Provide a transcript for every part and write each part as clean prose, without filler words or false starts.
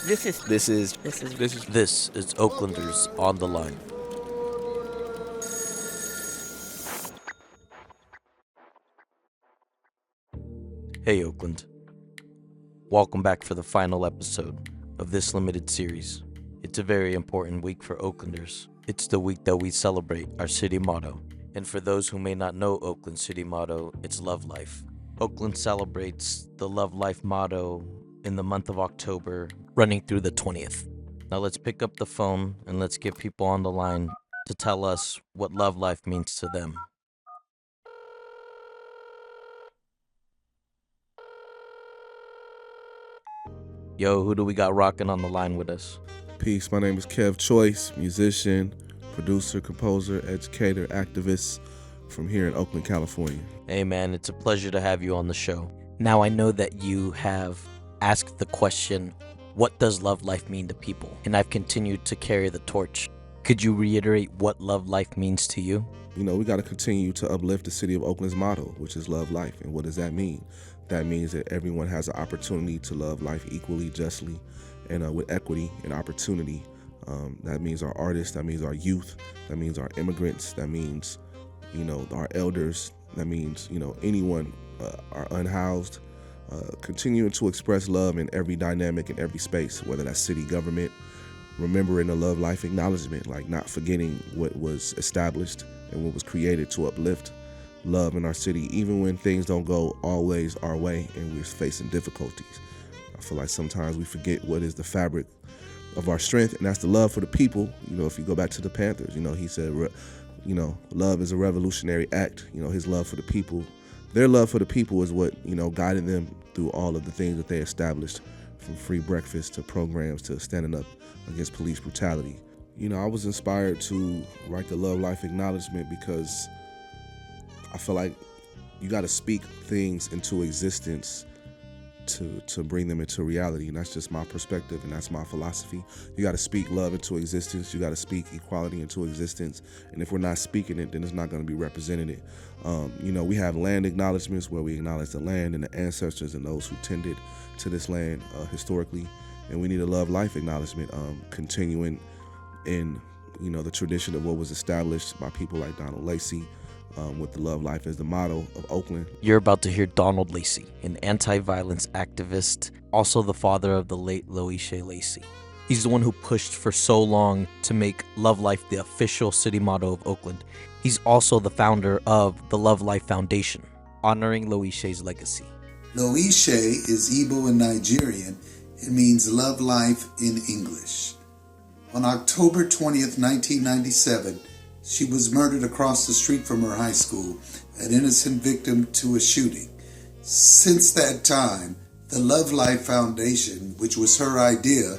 This is This is Oaklanders on the line. Hey Oakland. Welcome back for the final episode of this limited series. It's a very important week for Oaklanders. It's the week that we celebrate our city motto. And for those who may not know Oakland's city motto, it's Love Life. Oakland celebrates the Love Life motto in the month of October, running through the 20th. Now let's pick up the phone and let's get people on the line to tell us what Love Life means to them. Yo, who do we got rocking on the line with us? Peace, my name is Kev Choice, musician, producer, composer, educator, activist from here in Oakland, California. Hey man, it's a pleasure to have you on the show. Now I know that you have asked the question, what does love life mean to people? And I've continued to carry the torch. Could you reiterate what love life means to you? You know, we got to continue to uplift the City of Oakland's motto, which is love life. And what does that mean? That means that everyone has an opportunity to love life equally, justly, and with equity and opportunity. That means our artists, that means our youth, that means our immigrants, that means, our elders, that means, anyone, our unhoused, continuing to express love in every dynamic in every space, whether that's city government, remembering the love life acknowledgement, like not forgetting what was established and what was created to uplift love in our city, even when things don't go always our way and we're facing difficulties. I feel like sometimes we forget what is the fabric of our strength, and that's the love for the people. If you go back to the Panthers, he said, love is a revolutionary act. His love for the people, their love for the people is what, guided them through all of the things that they established, from free breakfast to programs to standing up against police brutality. I was inspired to write the Love Life Acknowledgement because I feel like you got to speak things into existence to bring them into reality. And that's just my perspective, and that's my philosophy. You got to speak love into existence. You got to speak equality into existence. And if we're not speaking it, then it's not going to be represented. We have land acknowledgements where we acknowledge the land and the ancestors and those who tended to this land historically. And we need a love life acknowledgement, continuing in, the tradition of what was established by people like Donald Lacey, with the love life as the motto of Oakland. You're about to hear Donald Lacey, an anti-violence activist, also the father of the late Loisha Lacey. He's the one who pushed for so long to make Love Life the official city motto of Oakland. He's also the founder of the Love Life Foundation, honoring Loisha's legacy. Loisha is Igbo and Nigerian. It means love life in English. On October 20th, 1997, she was murdered across the street from her high school, an innocent victim to a shooting. Since that time, the Love Life Foundation, which was her idea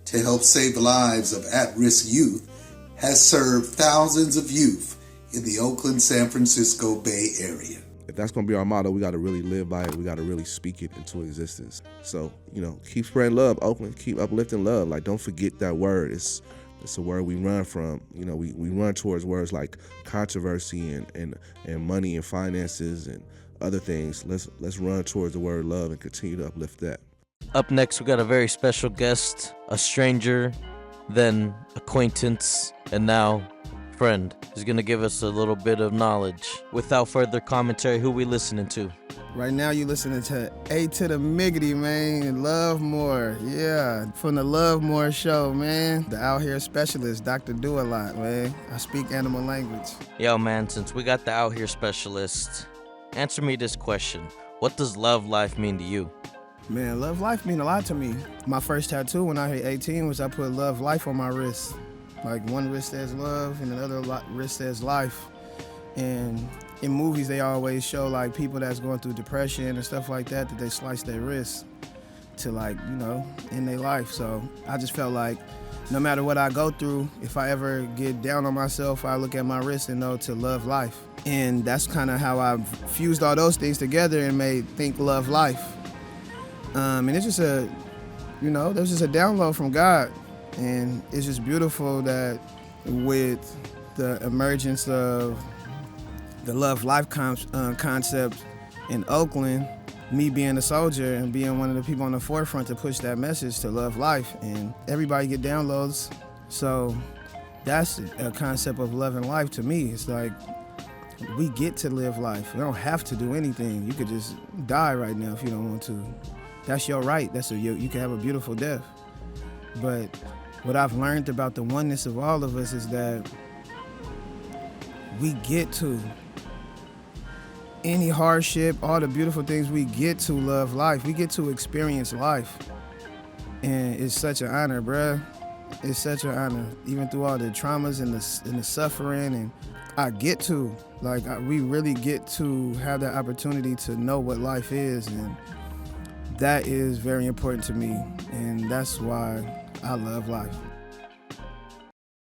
to help save the lives of at-risk youth, has served thousands of youth in the Oakland, San Francisco Bay Area. If that's going to be our motto, we got to really live by it. We got to really speak it into existence. So, keep spreading love, Oakland. Keep uplifting love. Like, don't forget that word. It's a word we run from. We run towards words like controversy and money and finances and other things. Let's run towards the word love and continue to uplift that. Up next, we got a very special guest, a stranger, then acquaintance, and now friend. He's gonna give us a little bit of knowledge. Without further commentary, who we listening to? Right now you listening to A to the Miggity, man. Love More, yeah. From the Love More show, man. The Out Here Specialist, Dr. Do A Lot, man. I speak animal language. Yo, man, since we got the Out Here Specialist, answer me this question. What does love life mean to you? Man, love life mean a lot to me. My first tattoo when I hit 18 was I put love life on my wrist. Like one wrist says love and another wrist says life. And in movies, they always show like people that's going through depression and stuff like that they slice their wrists to end their life. So I just felt like no matter what I go through, if I ever get down on myself, I look at my wrist and know to love life. And that's kind of how I fused all those things together and made Think Love Life. And it's just there's just a download from God. And it's just beautiful that with the emergence of the Love Life concept in Oakland, me being a soldier and being one of the people on the forefront to push that message to love life, and everybody get downloads. So that's a concept of loving life to me. It's like we get to live life. We don't have to do anything. You could just die right now if you don't want to. That's your right. You can have a beautiful death. But what I've learned about the oneness of all of us is that we get to any hardship, all the beautiful things, we get to love life. We get to experience life. And it's such an honor, bruh. It's such an honor, even through all the traumas and the suffering. And I get to, we really get to have that opportunity to know what life is. And that is very important to me. And that's why I love life.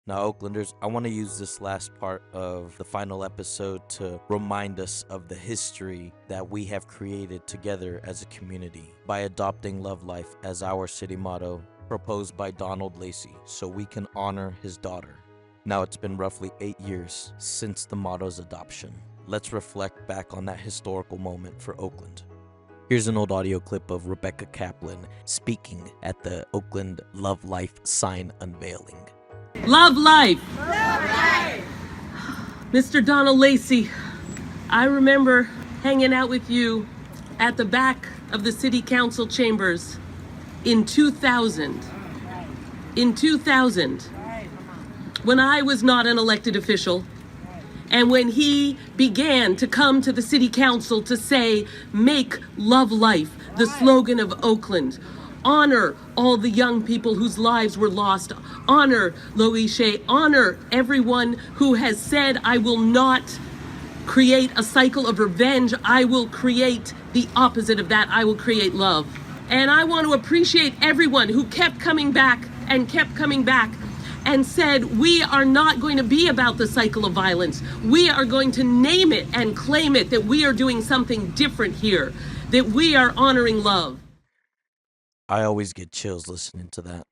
Now, Oaklanders, I want to use this last part of the final episode to remind us of the history that we have created together as a community by adopting Love Life as our city motto, proposed by Donald Lacey, so we can honor his daughter. Now, it's been roughly 8 years since the motto's adoption. Let's reflect back on that historical moment for Oakland. Here's an old audio clip of Rebecca Kaplan speaking at the Oakland Love Life sign unveiling. Love life. Love life. Mr. Donald Lacey, I remember hanging out with you at the back of the city council chambers in 2000. In 2000, when I was not an elected official, and when he began to come to the city council to say, make love life the slogan of Oakland. Honor all the young people whose lives were lost. Honor Loishe. Honor everyone who has said, I will not create a cycle of revenge. I will create the opposite of that. I will create love. And I want to appreciate everyone who kept coming back and said, we are not going to be about the cycle of violence. We are going to name it and claim it, that we are doing something different here, that we are honoring love. I always get chills listening to that.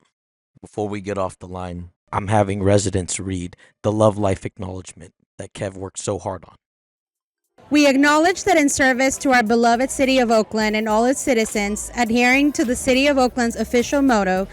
Before we get off the line, I'm having residents read the Love Life acknowledgement that Kev worked so hard on. We acknowledge that in service to our beloved City of Oakland and all its citizens, adhering to the City of Oakland's official motto,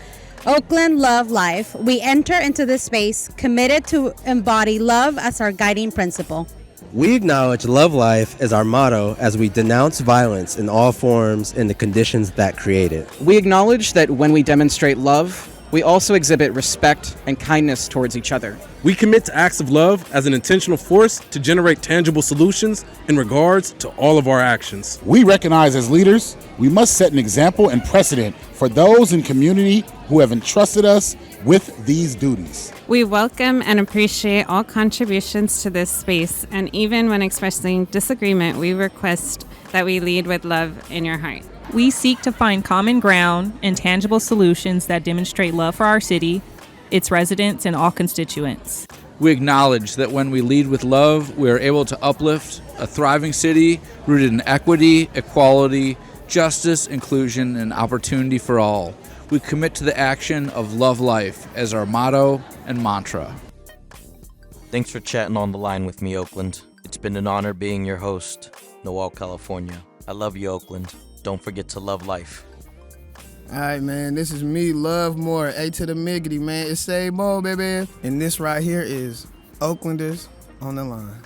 Oakland Love Life, we enter into this space committed to embody love as our guiding principle. We acknowledge love life as our motto as we denounce violence in all forms and the conditions that create it. We acknowledge that when we demonstrate love, we also exhibit respect and kindness towards each other. We commit to acts of love as an intentional force to generate tangible solutions in regards to all of our actions. We recognize as leaders, we must set an example and precedent for those in community who have entrusted us with these duties. We welcome and appreciate all contributions to this space, and even when expressing disagreement, we request that we lead with love in your heart. We seek to find common ground and tangible solutions that demonstrate love for our city, its residents, and all constituents. We acknowledge that when we lead with love, we are able to uplift a thriving city rooted in equity, equality, justice, inclusion, and opportunity for all. We commit to the action of love life as our motto and mantra. Thanks for chatting on the line with me, Oakland. It's been an honor being your host, Noel California. I love you, Oakland. Don't forget to love life. All right, man, this is me, Love More, A to the Miggity, man. It's Say Mo, baby. And this right here is Oaklanders on the Line.